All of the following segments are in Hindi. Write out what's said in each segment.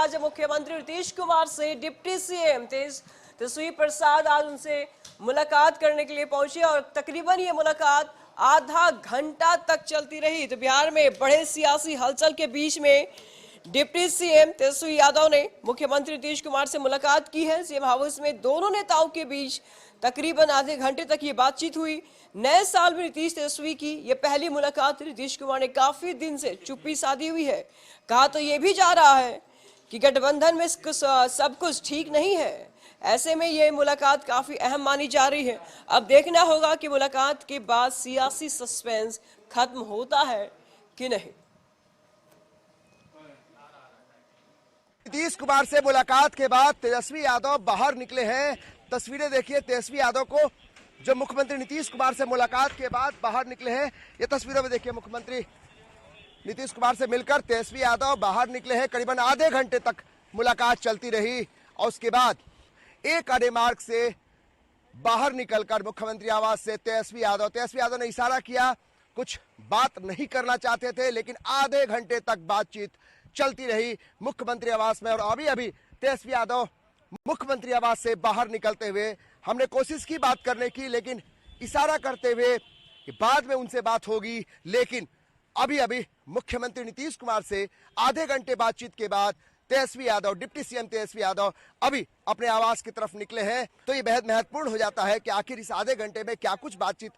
आज मुख्यमंत्री नीतीश कुमार से डिप्टी सीएम तेजस्वी प्रसाद आज उनसे मुलाकात करने के लिए पहुंचे और तकरीबन ये मुलाकात आधा घंटा तक चलती रही। तो बिहार में बड़े सियासी हलचल के बीच में डिप्टी सीएम तेजस्वी यादव ने मुख्यमंत्री नीतीश कुमार से मुलाकात की है। सीएम हाउस में दोनों नेताओं के बीच तकरीबन आधे घंटे तक ये बातचीत हुई। नए साल में नीतीश तेजस्वी की ये पहली मुलाकात। नीतीश कुमार ने काफी दिन से चुप्पी साधी हुई है। कहा तो ये भी जा रहा है कि गठबंधन में सब कुछ ठीक नहीं है। ऐसे में ये मुलाकात काफी अहम मानी जा रही है। अब देखना होगा कि मुलाकात के बाद सियासी सस्पेंस खत्म होता है कि नहीं। नीतीश कुमार से मुलाकात के बाद तेजस्वी यादव बाहर निकले हैं। तस्वीरें देखिए तेजस्वी यादव को जो मुख्यमंत्री नीतीश कुमार से मुलाकात के बाद बाहर निकले हैं। ये तस्वीरों में देखिए मुख्यमंत्री नीतीश कुमार से मिलकर तेजस्वी यादव बाहर निकले हैं। करीबन आधे घंटे तक मुलाकात चलती रही और उसके बाद एक अड़े मार्ग से बाहर निकलकर मुख्यमंत्री आवास से तेजस्वी यादव ने इशारा किया, कुछ बात नहीं करना चाहते थे, लेकिन आधे घंटे तक बातचीत चलती रही मुख्यमंत्री आवास में। और अभी तेजस्वी यादव मुख्यमंत्री आवास से बाहर निकलते हुए हमने कोशिश की बात करने की, लेकिन इशारा करते हुए कि बाद में उनसे बात होगी। लेकिन अभी मुख्यमंत्री नीतीश कुमार से आधे घंटे बातचीत के बाद तेजस्वी यादव, डिप्टी सीएम तेजस्वी यादव अभी अपने आवास की तरफ निकले हैं। तो ये बेहद महत्वपूर्ण हो जाता है कि आखिर इस आधे घंटे में क्या कुछ बातचीत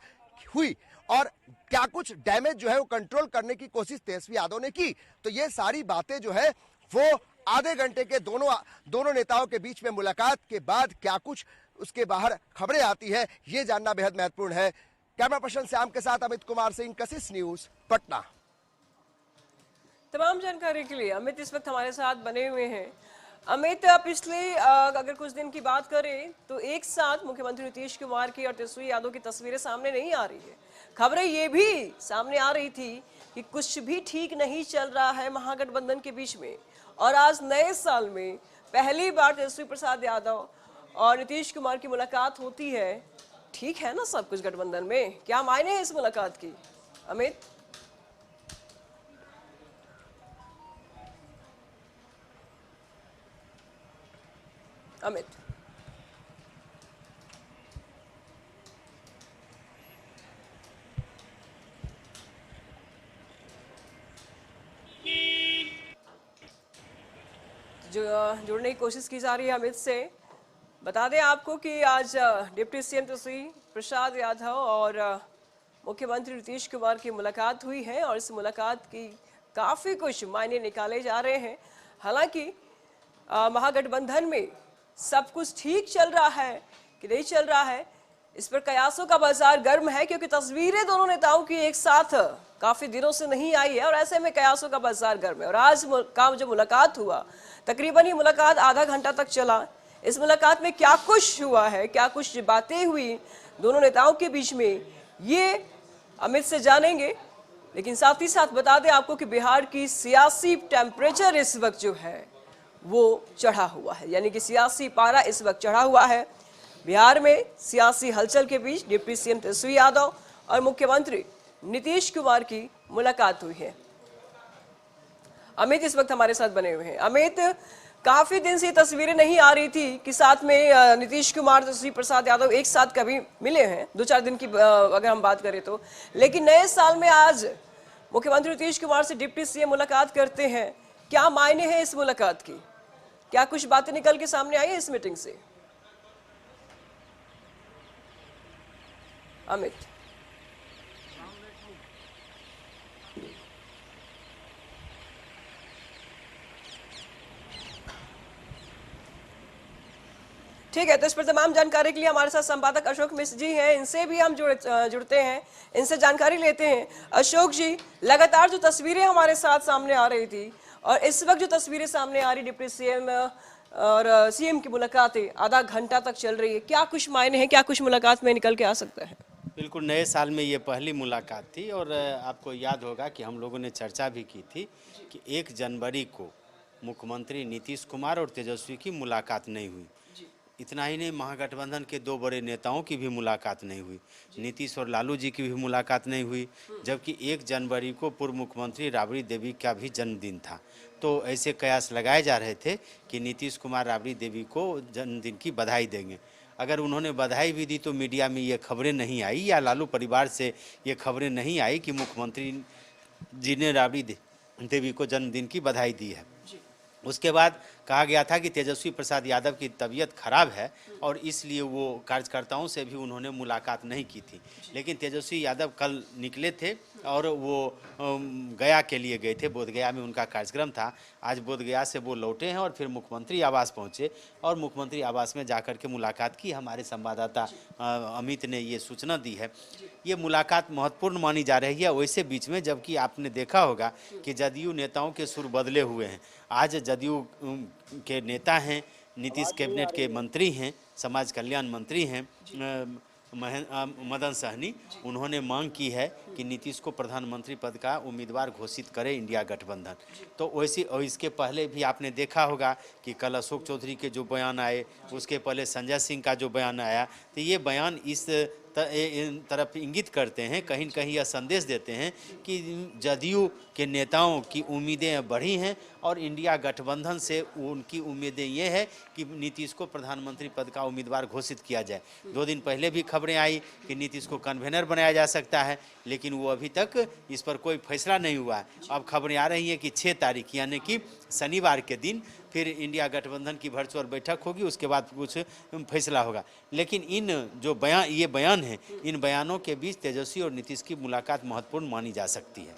हुई और क्या कुछ डैमेज जो है वो कंट्रोल करने की कोशिश तेजस्वी यादव ने की। तो ये सारी बातें जो है वो आधे घंटे के दोनों नेताओं के बीच में मुलाकात के बाद क्या कुछ उसके बाहर खबरें आती है, ये जानना बेहद महत्वपूर्ण है। कैमरा पर्सन श्याम के साथ अमित कुमार सिंह, कशिश न्यूज, पटना। तमाम जानकारी के लिए अमित इस वक्त हमारे साथ बने हुए हैं। अमित, पिछले अगर कुछ दिन की बात करें तो एक साथ मुख्यमंत्री नीतीश कुमार की और तेजस्वी यादव की तस्वीरें सामने नहीं आ रही है। खबरें ये भी सामने आ रही थी कि कुछ भी ठीक नहीं चल रहा है महागठबंधन के बीच में। और आज नए साल में पहली बार तेजस्वी प्रसाद यादव और नीतीश कुमार की मुलाकात होती है। ठीक है ना सब कुछ गठबंधन में? क्या मायने हैं इस मुलाकात की अमित? अमित जो जुड़ने की कोशिश की जा रही है अमित से। बता दें आपको कि आज डिप्टी सीएम तेजस्वी प्रसाद यादव और मुख्यमंत्री नीतीश कुमार की मुलाकात हुई है और इस मुलाकात की काफी कुछ मायने निकाले जा रहे हैं। हालांकि महागठबंधन में सब कुछ ठीक चल रहा है कि नहीं चल रहा है, इस पर कयासों का बाजार गर्म है, क्योंकि तस्वीरें दोनों नेताओं की एक साथ काफी दिनों से नहीं आई है और ऐसे में कयासों का बाजार गर्म है। और आज का जो मुलाकात हुआ, तकरीबन ये मुलाकात आधा घंटा तक चला। इस मुलाकात में क्या कुछ हुआ है, क्या कुछ बातें हुई दोनों नेताओं के बीच में, ये अमित से जानेंगे। लेकिन साथ ही साथ बता दें आपको कि बिहार की सियासी टेम्परेचर इस वक्त जो है वो चढ़ा हुआ है, यानी कि सियासी पारा इस वक्त चढ़ा हुआ है। बिहार में सियासी हलचल के बीच डिप्टी सीएम तेजस्वी यादव और मुख्यमंत्री नीतीश कुमार की मुलाकात हुई है। अमित इस वक्त हमारे साथ बने हुए हैं। अमित, काफी दिन से तस्वीरें नहीं आ रही थी कि साथ में नीतीश कुमार, तेजस्वी प्रसाद यादव एक साथ कभी मिले हैं, 2-4 दिन की अगर हम बात करें तो। लेकिन नए साल में आज मुख्यमंत्री नीतीश कुमार से डिप्टी सीएम मुलाकात करते हैं। क्या मायने हैं इस मुलाकात की? क्या कुछ बातें निकल के सामने आई है इस मीटिंग से अमित? ठीक है, तो इस पर तमाम जानकारी के लिए हमारे साथ संपादक अशोक मिश्र जी हैं, इनसे भी हम जुड़ते हैं, इनसे जानकारी लेते हैं। अशोक जी, लगातार जो तस्वीरें हमारे साथ सामने आ रही थी और इस वक्त जो तस्वीरें सामने आ रही, डिप्टी सीएम और सीएम की मुलाकातें आधा घंटा तक चल रही है, क्या कुछ मायने हैं, क्या कुछ मुलाकात में निकल के आ सकता है? बिल्कुल, नए साल में ये पहली मुलाकात थी और आपको याद होगा कि हम लोगों ने चर्चा भी की थी कि 1 जनवरी को मुख्यमंत्री नीतीश कुमार और तेजस्वी की मुलाकात नहीं हुई। इतना ही नहीं, महागठबंधन के दो बड़े नेताओं की भी मुलाकात नहीं हुई, नीतीश और लालू जी की भी मुलाकात नहीं हुई, जबकि 1 जनवरी को पूर्व मुख्यमंत्री राबड़ी देवी का भी जन्मदिन था। तो ऐसे कयास लगाए जा रहे थे कि नीतीश कुमार राबड़ी देवी को जन्मदिन की बधाई देंगे। अगर उन्होंने बधाई भी दी तो मीडिया में ये खबरें नहीं आई, या लालू परिवार से ये खबरें नहीं आई कि मुख्यमंत्री जी ने राबड़ी देवी को जन्मदिन की बधाई दी है। उसके बाद कहा गया था कि तेजस्वी प्रसाद यादव की तबीयत खराब है और इसलिए वो कार्यकर्ताओं से भी उन्होंने मुलाकात नहीं की थी। लेकिन तेजस्वी यादव कल निकले थे और वो गया के लिए गए थे, बोधगया में उनका कार्यक्रम था। आज बोधगया से वो लौटे हैं और फिर मुख्यमंत्री आवास पहुंचे और मुख्यमंत्री आवास में जाकर के मुलाकात की। हमारे संवाददाता अमित ने ये सूचना दी है। ये मुलाकात महत्वपूर्ण मानी जा रही है वैसे बीच में, जबकि आपने देखा होगा कि जदयू नेताओं के सुर बदले हुए हैं। आज जदयू के नेता हैं, नीतीश कैबिनेट के मंत्री हैं, समाज कल्याण मंत्री हैं मदन सहनी, उन्होंने मांग की है कि नीतीश को प्रधानमंत्री पद का उम्मीदवार घोषित करे इंडिया गठबंधन। तो वैसे और इसके पहले भी आपने देखा होगा कि कल अशोक चौधरी के जो बयान आए, उसके पहले संजय सिंह का जो बयान आया, तो ये बयान इस तरफ इंगित करते हैं, कहीं न कहीं यह संदेश देते हैं कि जदयू के नेताओं की उम्मीदें बढ़ी हैं और इंडिया गठबंधन से उनकी उम्मीदें ये है कि नीतीश को प्रधानमंत्री पद का उम्मीदवार घोषित किया जाए। 2 दिन पहले भी खबरें आई कि नीतीश को कन्वेनर बनाया जा सकता है, लेकिन वो अभी तक इस पर कोई फैसला नहीं हुआ है। अब खबरें आ रही हैं कि 6 तारीख यानी कि शनिवार के दिन फिर इंडिया गठबंधन की वर्चुअल बैठक होगी, उसके बाद कुछ फैसला होगा। लेकिन इन जो ये बयान हैं, इन बयानों के बीच तेजस्वी और नीतीश की मुलाकात महत्वपूर्ण मानी जा सकती है।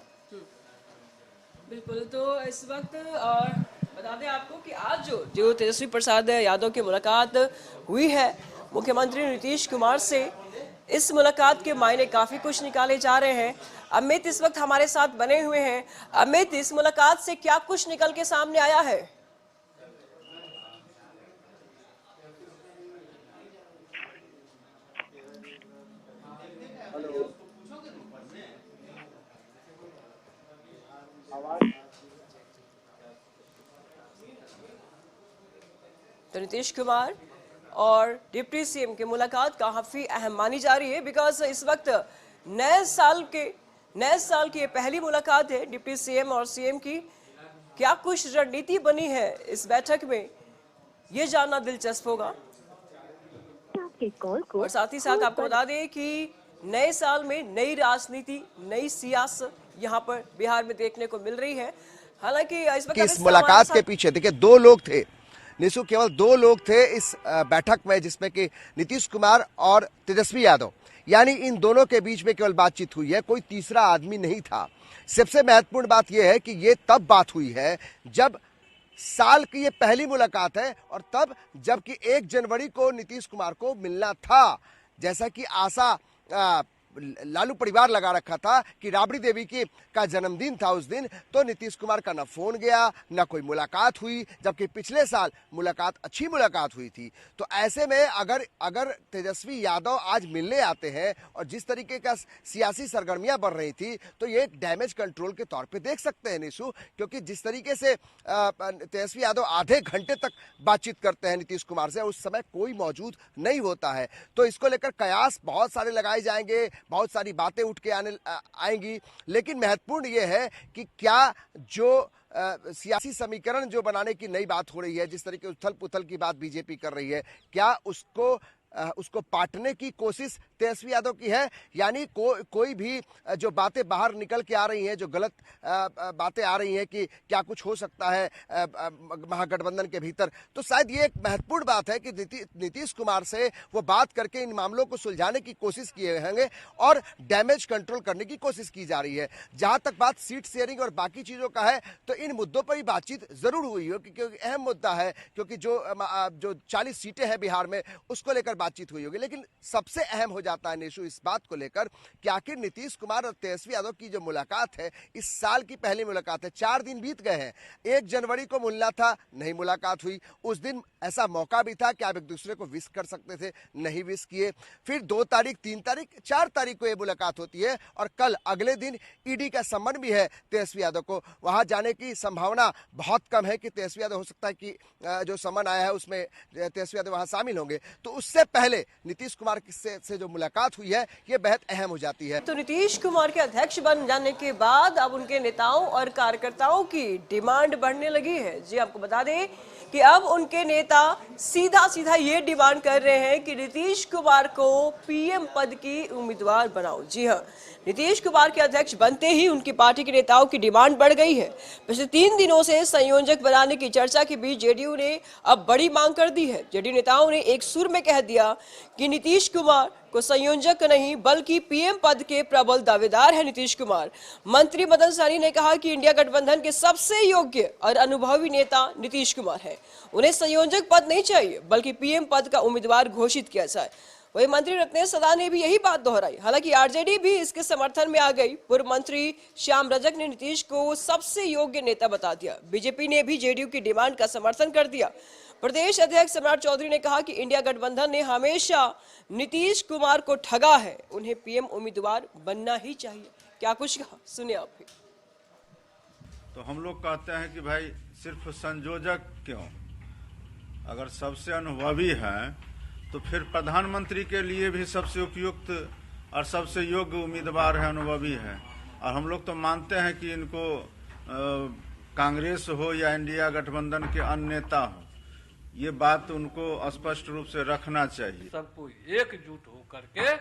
बिल्कुल, तो इस वक्त बता दें आपको कि आज जो तेजस्वी प्रसाद यादव की मुलाकात हुई है मुख्यमंत्री नीतीश कुमार से, इस मुलाकात के मायने काफी कुछ निकाले जा रहे हैं। अमित इस वक्त हमारे साथ बने हुए हैं। अमित, इस मुलाकात से क्या कुछ निकल के सामने आया है? तो नीतीश कुमार और डिप्टी सीएम की मुलाकात काफी अहम मानी जा रही है, बिकॉज इस वक्त नए साल की पहली मुलाकात है डिप्टी सीएम और सीएम की। क्या कुछ रणनीति बनी है इस बैठक में, ये जानना दिलचस्प होगा। और साथ ही साथ आपको बता दें कि नए साल में नई राजनीति, नई सियासत यहाँ पर बिहार में देखने को मिल रही है। हालांकि इस मुलाकात के पीछे देखिए 2 लोग थे निशु, केवल 2 लोग थे इस बैठक में, जिसमें कि नीतीश कुमार और तेजस्वी यादव, यानी इन दोनों के बीच में केवल बातचीत हुई है, कोई तीसरा आदमी नहीं था। सबसे महत्वपूर्ण बात यह है कि ये तब बात हुई है जब साल की ये पहली मुलाकात है और तब जबकि 1 जनवरी को नीतीश कुमार को मिलना था, जैसा कि आशा लालू परिवार लगा रखा था कि राबड़ी देवी का जन्मदिन था उस दिन, तो नीतीश कुमार का न फोन गया न कोई मुलाकात हुई, जबकि पिछले साल अच्छी मुलाकात हुई थी। तो ऐसे में अगर तेजस्वी यादव आज मिलने आते हैं और जिस तरीके का सियासी सरगर्मियां बढ़ रही थी, तो ये एक डैमेज कंट्रोल के तौर पे देख सकते हैं निशु, क्योंकि जिस तरीके से तेजस्वी यादव आधे घंटे तक बातचीत करते हैं नीतीश कुमार से, उस समय कोई मौजूद नहीं होता है। तो इसको लेकर कयास बहुत सारे लगाए जाएंगे, बहुत सारी बातें उठ के आएंगी, लेकिन महत्वपूर्ण यह है कि क्या जो सियासी समीकरण जो बनाने की नई बात हो रही है, जिस तरीके उथल पुथल की बात बीजेपी कर रही है, क्या उसको पाटने की कोशिश तेजस्वी यादव की है? यानी कोई भी जो बातें बाहर निकल के आ रही हैं, जो गलत बातें आ रही हैं कि क्या कुछ हो सकता है महागठबंधन के भीतर, तो शायद ये एक महत्वपूर्ण बात है कि नीतीश कुमार से वो बात करके इन मामलों को सुलझाने की कोशिश किए होंगे और डैमेज कंट्रोल करने की कोशिश की जा रही है। जहां तक बात सीट शेयरिंग और बाकी चीजों का है, तो इन मुद्दों पर ही बातचीत जरूर हुई हो, क्योंकि अहम मुद्दा है, क्योंकि जो 40 सीटें हैं बिहार में, उसको लेकर बातचीत हुई होगी, लेकिन सबसे अहम हो जाता है निशु इस बात को लेकर कि आखिर नीतीश कुमार और तेजस्वी यादव की जो मुलाकात है, इस साल की पहली मुलाकात है। 4 दिन बीत गए हैं, 1 जनवरी को मिलना था, नहीं मुलाकात हुई। उस दिन ऐसा मौका भी था कि आप एक दूसरे को विश कर सकते थे, नहीं विश किए। फिर 2 तारीख, 3 तारीख, 4 तारीख को ये मुलाकात होती है और कल अगले दिन ईडी का सम्मन भी है तेजस्वी यादव को। वहां जाने की संभावना बहुत कम है कि तेजस्वी यादव, हो सकता है कि जो सम्मन आया है उसमें तेजस्वी यादव वहां शामिल होंगे। तो उससे पहले नीतीश कुमार से जो मुलाकात हुई है ये बेहद अहम हो जाती है। तो नीतीश कुमार के अध्यक्ष बन जाने के बाद अब उनके नेताओं और कार्यकर्ताओं की डिमांड बढ़ने लगी है। जी आपको बता दें कि अब उनके नेता सीधा सीधा ये डिमांड कर रहे हैं कि नीतीश कुमार को पीएम पद की उम्मीदवार बनाओ। जी हाँ, नीतीश कुमार के अध्यक्ष बनते ही उनकी पार्टी के नेताओं की डिमांड बढ़ गई है। पिछले 3 दिनों से संयोजक बनाने की चर्चा के बीच जेडीयू ने अब बड़ी मांग कर दी है। जेडीयू नेताओं ने एक सुर में कह दिया कि नीतीश कुमार को संयोजक नहीं बल्कि पीएम पद के प्रबल दावेदार है नीतीश कुमार। मंत्री मदन सहनी ने कहा कि इंडिया गठबंधन के सबसे योग्य और अनुभवी नेता नीतीश कुमार है, उन्हें संयोजक पद नहीं चाहिए बल्कि पीएम पद का उम्मीदवार घोषित किया जाए। वही मंत्री रत्नेश सदा ने भी यही बात दोहराई। हालांकि आरजेडी भी इसके समर्थन में आ गई। पूर्व मंत्री श्याम रजक ने नीतीश को सबसे योग्य नेता बता दिया। बीजेपी ने भी जेडीयू की डिमांड का समर्थन कर दिया। प्रदेश अध्यक्ष सम्राट चौधरी ने कहा कि इंडिया गठबंधन ने हमेशा नीतीश कुमार को ठगा है, उन्हें पीएम उम्मीदवार बनना ही चाहिए। क्या कुछ कहा, सुनिए आप भी। तो हम लोग कहते हैं कि भाई सिर्फ संयोजक क्यों, अगर सबसे अनुभवी हैं तो फिर प्रधानमंत्री के लिए भी सबसे उपयुक्त और सबसे योग्य उम्मीदवार है, अनुभवी है। और हम लोग तो मानते हैं कि इनको कांग्रेस हो या इंडिया गठबंधन के अन्य नेता हो, ये बात उनको स्पष्ट रूप से रखना चाहिए। सबको एकजुट होकर के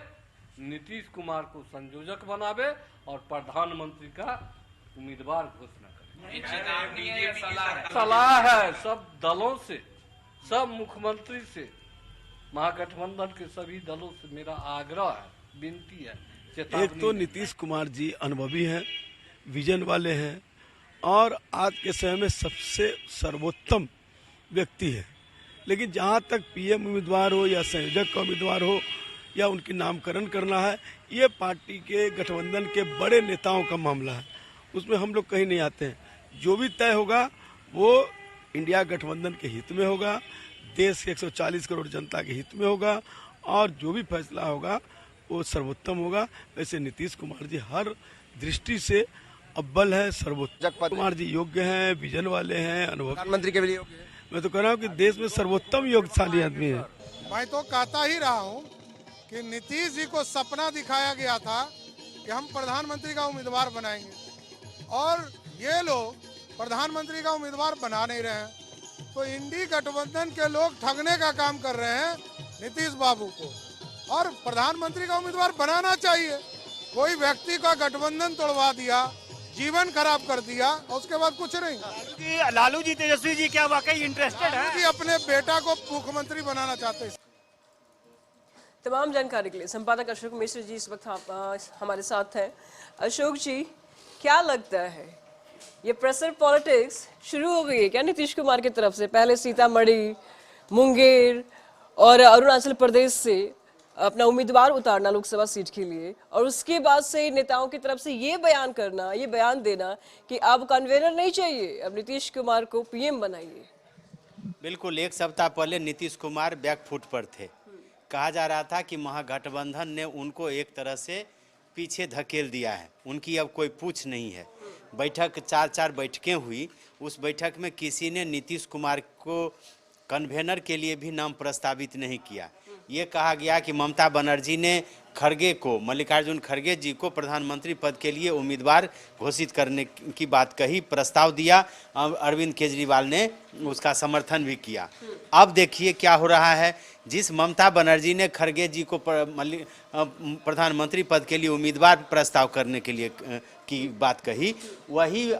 नीतीश कुमार को संयोजक बनावे और प्रधानमंत्री का उम्मीदवार घोषणा करे। सलाह है सब दलों से, सब मुख्यमंत्री से, महागठबंधन के सभी दलों से मेरा आग्रह है, विनती है। एक तो नीतीश कुमार जी अनुभवी हैं, विजन वाले हैं और आज के समय में सबसे सर्वोत्तम व्यक्ति है। लेकिन जहां तक पीएम उम्मीदवार हो या संयोजक का उम्मीदवार हो या उनकी नामकरण करना है, ये पार्टी के गठबंधन के बड़े नेताओं का मामला है, उसमें हम लोग कहीं नहीं आते हैं। जो भी तय होगा वो इंडिया गठबंधन के हित में होगा, देश के 140 करोड़ जनता के हित में होगा और जो भी फैसला होगा वो सर्वोत्तम होगा। वैसे नीतीश कुमार जी हर दृष्टि से अव्वल है, सर्वोत्तम। कुमार जी योग्य हैं, विजन वाले हैं, अनुभव प्रधानमंत्री के लिए योग्य है। मैं तो कह रहा हूँ कि देश में सर्वोत्तम योग्यशाली आदमी है। मैं तो कहता ही रहा हूँ कि नीतीश जी को सपना दिखाया गया था कि हम प्रधानमंत्री का उम्मीदवार बनाएंगे और ये लोग प्रधानमंत्री का उम्मीदवार बना नहीं रहे हैं। तो इंडी गठबंधन के लोग ठगने का काम कर रहे हैं नीतीश बाबू को, और प्रधानमंत्री का उम्मीदवार बनाना चाहिए। कोई व्यक्ति का गठबंधन तोड़वा दिया, जीवन खराब कर दिया और उसके बाद कुछ नहीं। लालू जी तेजस्वी जी क्या वाकई इंटरेस्टेड है? कि अपने बेटा को मुख्यमंत्री बनाना चाहते हैं। तमाम जानकारी के लिए संपादक अशोक मिश्र जी इस वक्त हमारे साथ हैं। अशोक जी, क्या लगता है ये प्रेशर पॉलिटिक्स शुरू हो गई है क्या नीतीश कुमार की तरफ से? पहले सीतामढ़ी, मुंगेर और अरुणाचल प्रदेश से अपना उम्मीदवार उतारना लोकसभा सीट के लिए, और उसके बाद से नेताओं की तरफ से ये बयान करना, ये बयान देना कि अब कन्वेनर नहीं चाहिए, अब नीतीश कुमार को पीएम बनाइए। बिल्कुल, 1 सप्ताह पहले नीतीश कुमार बैकफुट पर थे। कहा जा रहा था कि महागठबंधन ने उनको एक तरह से पीछे धकेल दिया है, उनकी अब कोई पूछ नहीं है। बैठक 4 बैठकें हुई, उस बैठक में किसी ने नीतीश कुमार को कन्वेनर के लिए भी नाम प्रस्तावित नहीं किया। ये कहा गया कि ममता बनर्जी ने खड़गे को, मल्लिकार्जुन खड़गे जी को प्रधानमंत्री पद के लिए उम्मीदवार घोषित करने की बात कही, प्रस्ताव दिया। अरविंद केजरीवाल ने उसका समर्थन भी किया। अब देखिए क्या हो रहा है, जिस ममता बनर्जी ने खड़गे जी को प्रधानमंत्री पद के लिए उम्मीदवार प्रस्ताव करने के लिए की बात कही, वही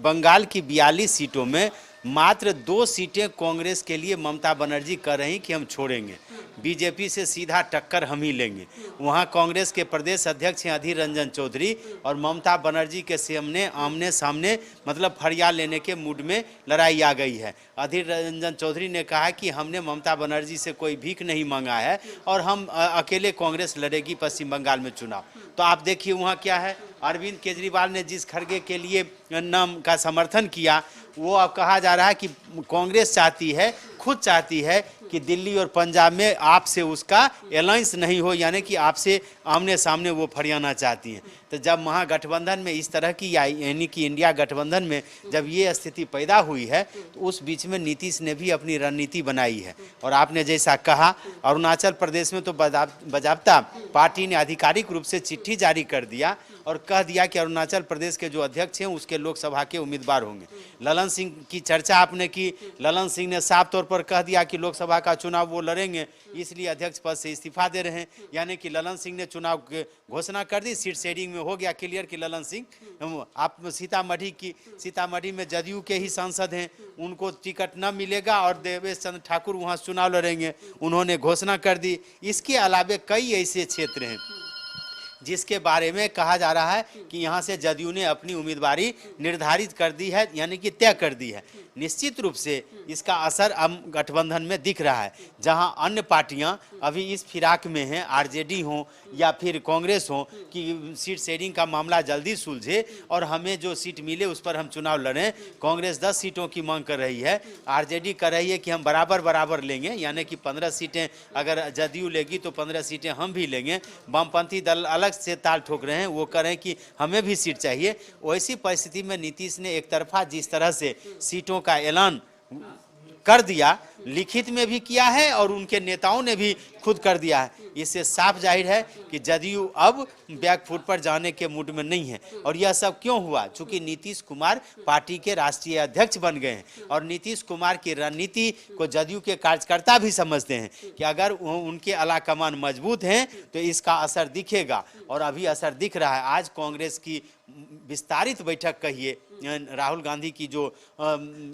बंगाल की 42 सीटों में मात्र 2 सीटें कांग्रेस के लिए ममता बनर्जी कह रही कि हम छोड़ेंगे। बीजेपी से सीधा टक्कर हम ही लेंगे। वहाँ कांग्रेस के प्रदेश अध्यक्ष हैं अधीर रंजन चौधरी और ममता बनर्जी के सामने आमने सामने मतलब फरियाद लेने के मूड में लड़ाई आ गई है। अधीर रंजन चौधरी ने कहा कि हमने ममता बनर्जी से कोई भीख नहीं मांगा है और हम अकेले कांग्रेस लड़ेगी पश्चिम बंगाल में चुनाव। तो आप देखिए वहाँ क्या है, अरविंद केजरीवाल ने जिस खड़गे के लिए नाम का समर्थन किया, वो अब कहा जा रहा है कि कांग्रेस चाहती है, खुद चाहती है कि दिल्ली और पंजाब में आपसे उसका अलायंस नहीं हो, यानी कि आपसे आमने सामने वो फरियाना चाहती हैं। तो जब महागठबंधन में इस तरह की यानी कि इंडिया गठबंधन में जब ये स्थिति पैदा हुई है तो उस बीच में नीतीश ने भी अपनी रणनीति बनाई है। और आपने जैसा कहा, अरुणाचल प्रदेश में तो बजाबता पार्टी ने आधिकारिक रूप से चिट्ठी जारी कर दिया और कह दिया कि अरुणाचल प्रदेश के जो अध्यक्ष हैं उसके लोकसभा के उम्मीदवार होंगे। ललन सिंह की चर्चा आपने की, ललन सिंह ने साफ तौर पर कह दिया कि लोकसभा का चुनाव वो लड़ेंगे, इसलिए अध्यक्ष पद से इस्तीफा दे रहे हैं। यानी कि ललन सिंह ने चुनाव की घोषणा कर दी, सीट शेयरिंग में हो गया क्लियर कि ललन सिंह, आप सीतामढ़ी में जदयू के ही सांसद हैं, उनको टिकट न मिलेगा और देवेश चंद्र ठाकुर वहाँ चुनाव लड़ेंगे, उन्होंने घोषणा कर दी। इसके अलावे कई ऐसे क्षेत्र हैं जिसके बारे में कहा जा रहा है कि यहाँ से जदयू ने अपनी उम्मीदवारी निर्धारित कर दी है, यानी कि तय कर दी है। निश्चित रूप से इसका असर अब गठबंधन में दिख रहा है। जहां अन्य पार्टियां अभी इस फिराक में हैं, आरजेडी हो या फिर कांग्रेस हो, कि सीट शेयरिंग का मामला जल्दी सुलझे और हमें जो सीट मिले उस पर हम चुनाव लड़ें। कांग्रेस 10 सीटों की मांग कर रही है, आरजेडी कर रही है कि हम बराबर लेंगे, यानी कि 15 सीटें अगर जदयू लेगी तो 15 सीटें हम भी लेंगे। वामपंथी दल अलग से ताल ठोक रहे हैं, वो कह रहे हैं कि हमें भी सीट चाहिए। वैसी परिस्थिति में नीतीश ने एक तरफा जिस तरह से सीटों का ऐलान कर दिया, लिखित में भी किया है और उनके नेताओं ने भी खुद कर दिया है, इससे साफ जाहिर है कि जदयू अब बैकफुट पर जाने के मूड में नहीं है। और यह सब क्यों हुआ? चूंकि नीतीश कुमार पार्टी के राष्ट्रीय अध्यक्ष बन गए हैं और नीतीश कुमार की रणनीति को जदयू के कार्यकर्ता भी समझते हैं कि अगर उनके आला कमान मजबूत हैं तो इसका असर दिखेगा, और अभी असर दिख रहा है। आज कांग्रेस की विस्तारित बैठक कहिए, राहुल गांधी की जो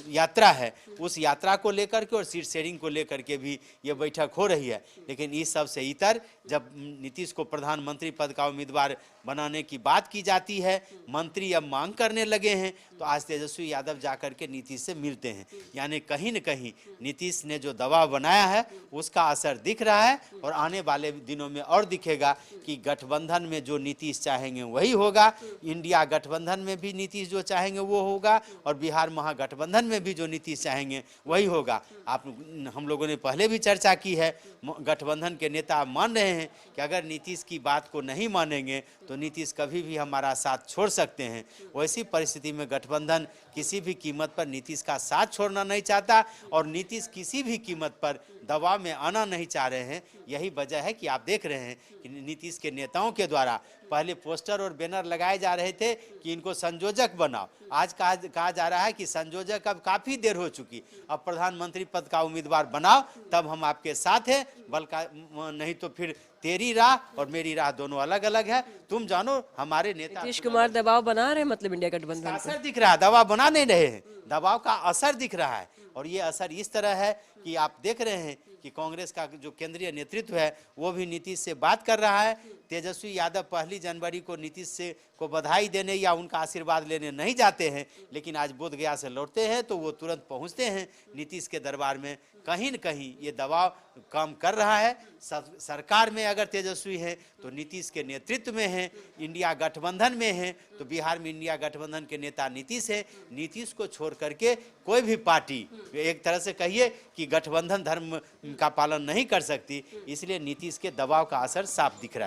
यात्रा है उस यात्रा को लेकर के और सीट शेयरिंग को लेकर के भी ये बैठक हो रही है। लेकिन इस सब से इतर जब नीतीश को प्रधानमंत्री पद का उम्मीदवार बनाने की बात की जाती है, मंत्री अब मांग करने लगे हैं, तो आज तेजस्वी यादव जाकर के नीतीश से मिलते हैं। यानी कहीं न कहीं नीतीश ने जो दबाव बनाया है उसका असर दिख रहा है और आने वाले दिनों में और दिखेगा कि गठबंधन में जो नीतीश चाहेंगे वही होगा, इंडिया गठबंधन में भी नीतीश जो चाहेंगे वो होगा और बिहार महागठबंधन में भी जो नीतीश चाहेंगे वही होगा। हम लोगों ने पहले भी चर्चा की है, गठबंधन के नेता मान रहे हैं कि अगर नीतीश की बात को नहीं मानेंगे तो नीतीश कभी भी हमारा साथ छोड़ सकते हैं। वैसी परिस्थिति में गठबंधन किसी भी कीमत पर नीतीश का साथ छोड़ना नहीं चाहता और नीतीश किसी भी कीमत पर दबाव में आना नहीं चाह रहे हैं। यही वजह है कि आप देख रहे हैं कि नीतीश के नेताओं के द्वारा पहले पोस्टर और बैनर लगाए जा रहे थे कि इनको संयोजक बनाओ, आज कहा जा रहा है कि संयोजक अब काफ़ी देर हो चुकी, अब प्रधानमंत्री पद का उम्मीदवार बनाओ तब हम आपके साथ हैं, नहीं तो फिर तेरी राह और मेरी राह दोनों अलग अलग है, तुम जानो। हमारे नेता नीतीश कुमार दबाव बना रहे हैं, मतलब इंडिया गठबंधन असर दिख रहा है, दबाव बना नहीं रहे हैं, दबाव का असर दिख रहा है। और ये असर इस तरह है कि आप देख रहे हैं कि कांग्रेस का जो केंद्रीय नेतृत्व है वो भी नीतीश से बात कर रहा है। तेजस्वी यादव 1 जनवरी को नीतीश से को बधाई देने या उनका आशीर्वाद लेने नहीं जाते हैं, लेकिन आज बोधगया से लौटते हैं तो वो तुरंत पहुंचते हैं नीतीश के दरबार में। कहीं न कहीं ये दबाव काम कर रहा है। सरकार में अगर तेजस्वी है तो नीतीश के नेतृत्व में है, इंडिया गठबंधन में है तो बिहार में इंडिया गठबंधन के नेता नीतीश है। नीतीश को छोड़ करके कोई भी पार्टी एक तरह से कहिए कि गठबंधन धर्म का पालन नहीं कर सकती, इसलिए नीतीश के दबाव का असर साफ दिख रहा है।